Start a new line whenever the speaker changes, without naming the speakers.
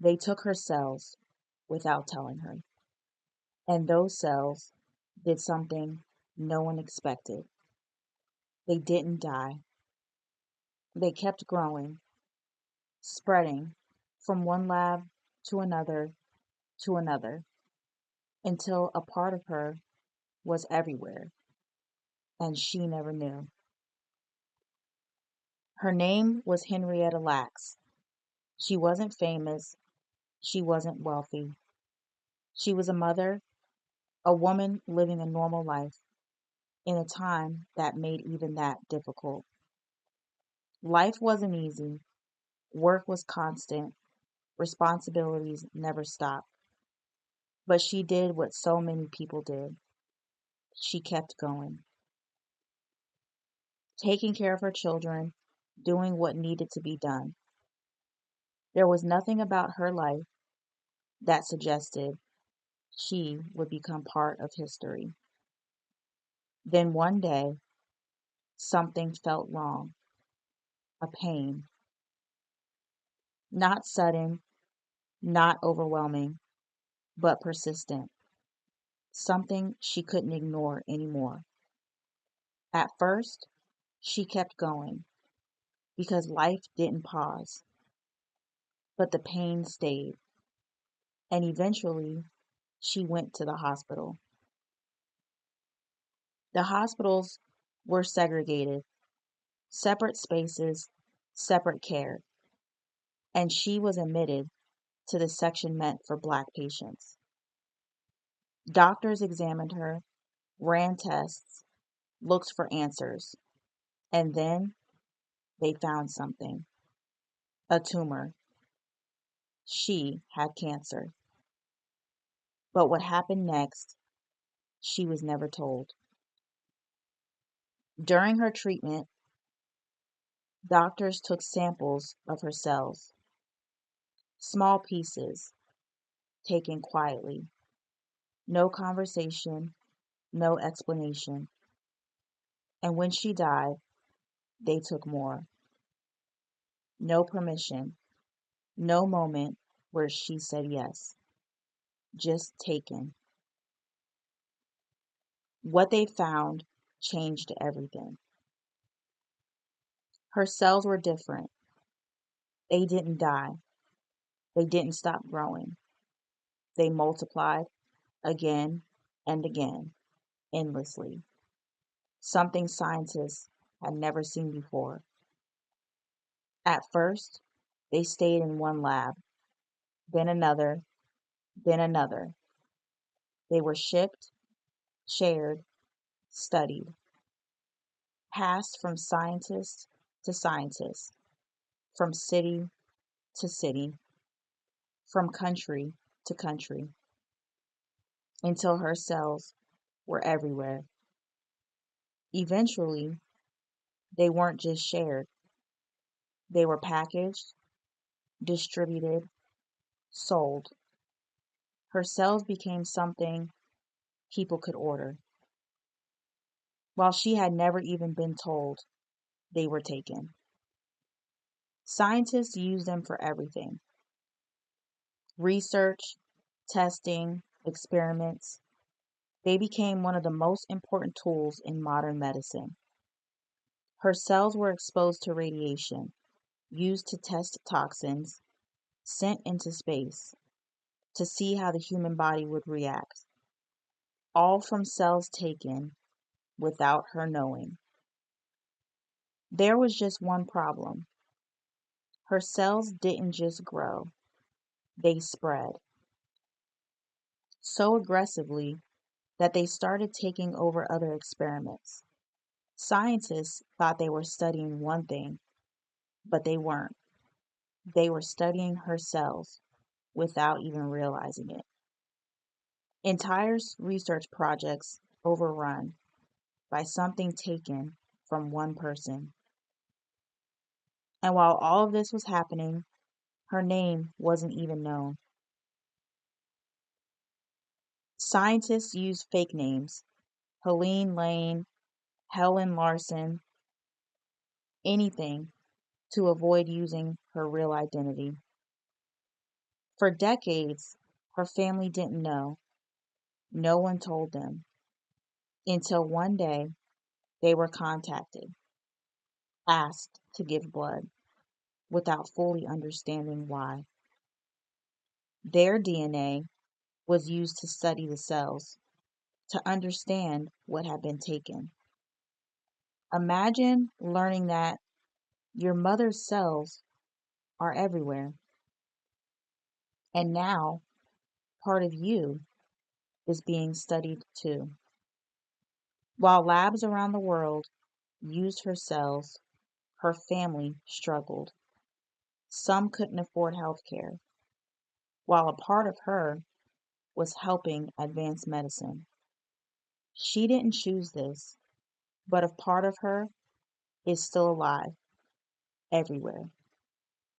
They took her cells without telling her. And those cells did something no one expected. They didn't die. They kept growing, spreading from one lab to another, until a part of her was everywhere, and she never knew. Her name was Henrietta Lacks. She wasn't famous. She wasn't wealthy. She was a mother, a woman living a normal life in a time that made even that difficult. Life wasn't easy. Work was constant. Responsibilities never stopped. But she did what so many people did. She kept going, taking care of her children, doing what needed to be done. There was nothing about her life that suggested she would become part of history. Then one day, something felt wrong, a pain. Not sudden, not overwhelming, but persistent. Something she couldn't ignore anymore. At first, she kept going because life didn't pause, but the pain stayed. And eventually, she went to the hospital. The hospitals were segregated, separate spaces, separate care, and she was admitted to the section meant for Black patients. Doctors examined her, ran tests, looked for answers, and then they found something, a tumor. She had cancer. But what happened next, she was never told. During her treatment, doctors took samples of her cells, small pieces, taken quietly. No conversation, no explanation. And when she died, they took more. No permission, no moment where she said yes, just taken. What they found changed everything. Her cells were different. They didn't die. They didn't stop growing. They multiplied again and again, endlessly. Something scientists had never seen before. At first, they stayed in one lab, then another, then another. They were shipped, shared, studied, passed from scientist to scientist, from city to city, from country to country, until her cells were everywhere. Eventually, they weren't just shared, they were packaged, distributed, sold. Her cells became something people could order, while she had never even been told they were taken. Scientists use them for everything: research, testing, experiments. They became one of the most important tools in modern medicine. Her cells were exposed to radiation, used to test toxins, sent into space to see how the human body would react, all from cells taken without her knowing. There was just one problem. Her cells didn't just grow, they spread so aggressively that they started taking over other experiments. Scientists thought they were studying one thing, but they weren't. They were studying her cells without even realizing it. Entire research projects overrun by something taken from one person. And while all of this was happening, her name wasn't even known. Scientists used fake names: Helene Lane, Helen Larson, anything to avoid using her real identity. For decades, her family didn't know. No one told them until one day they were contacted, asked to give blood without fully understanding why. Their DNA was used to study the cells to understand what had been taken. Imagine learning that your mother's cells are everywhere, and now part of you is being studied too. While labs around the world used her cells, her family struggled. Some couldn't afford health care, while a part of her was helping advance medicine. She didn't choose this, but a part of her is still alive everywhere.